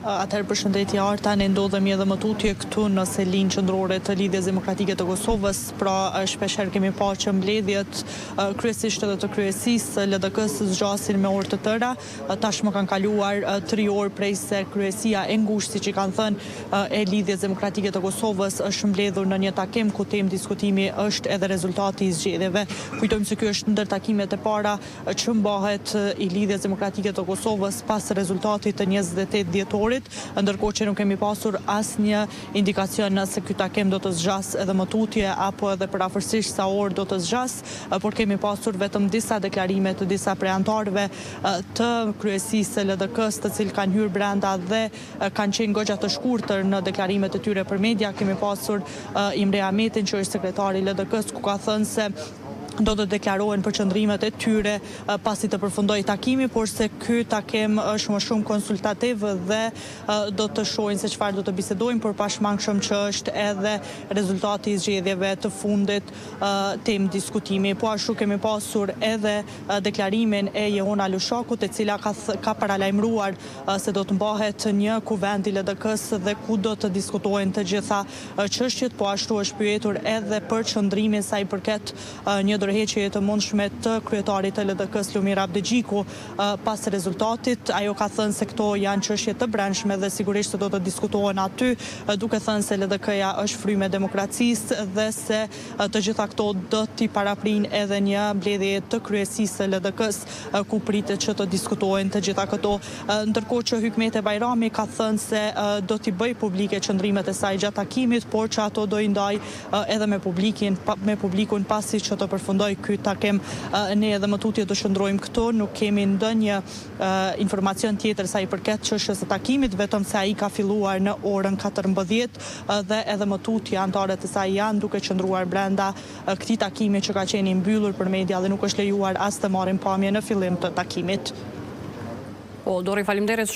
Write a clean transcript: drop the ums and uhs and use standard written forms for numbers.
Atëherë përshëndetje Arta, ne ndodhemi edhe më tutje këtu në selin qendrore të Lidhjes Demokratike të Kosovës, pra shpeshherë kemi parë që mbledhjet kryesisht edhe të kryesisë LDK-s zgjasin me orë të tëra. Tashmë kanë kaluar 3 orë prej se kryesia e ngushtë, siç i kanë thënë, e Lidhjes Demokratike të Kosovës është mbledhur në një takim ku temë diskutimi është edhe rezultati i zgjedhjeve. Kujtojmë se ky është ndër takimet e para që mbahet i Lidhjes Demokratike të Kosovës pas rezultatit të 28 dhjetorit, ndërkohë që nuk kemi pasur asnjë indikacion nëse ky takim do të zgjas edhe më tutje apo edhe për afërsisht sa orë do të zgjas, por kemi pasur vetëm disa deklarime të disa preantarëve të kryesisë së LDK-s, të cilë kanë hyrë brenda dhe kanë qenë goxha të shkurtër në deklarimet e tyre për media. Kemi pasur Imre Ahmetin, që është sekretari i LDK-s, ku ka thënë se do të deklarohen përqendrimet e tyre pasi të përfundojë takimi, por se ky takim është më shumë konsultativ dhe do të shohin se çfarë do të bisedojnë, por pashmangshëm që është edhe rezultati i zgjedhjeve të fundit temë diskutimi. Po ashtu kemi pasur edhe deklarimin e Jehona Lushakut, e cila ka paralajmëruar se do të mbahet një kuvend i LDK-s dhe ku do të diskutohen të gjitha çështjet. Po ashtu është pyetur edhe për qëndrimin sa i përket një dorëheqje të mundshme të kryetarit të LDK-s Lumir Abdexhiku pas rezultatit. Ajo ka thënë se këto janë çështje të brendshme dhe sigurisht do të diskutohen aty, duke thënë se LDK-ja është frymë e demokracisë dhe se të gjitha këto do t'i paraprinë edhe një mbledhje të kryesisë së LDK-s ku pritet që të diskutohen të gjitha këto. Ndërkohë që Hykmete Bajrami ka thënë se do t'i bëj publike qëndrimet e saj gjatë takimit, por që ato do i ndaj edhe me publikun pasi që të përfundoj ky takim. Ne edhe më tutje do shndrojmë këtu, nuk kemi ndonjë informacion tjetër sa i përket çështjes së takimit, vetëm se ai ka filluar në orën 14 dhe edhe më tutje anëtarët e saj janë duke qëndruar brenda këtij takimi që ka qenë i mbyllur për media dhe nuk është lejuar as të marrin pamje në fillim të takimit. Dori, faleminderit.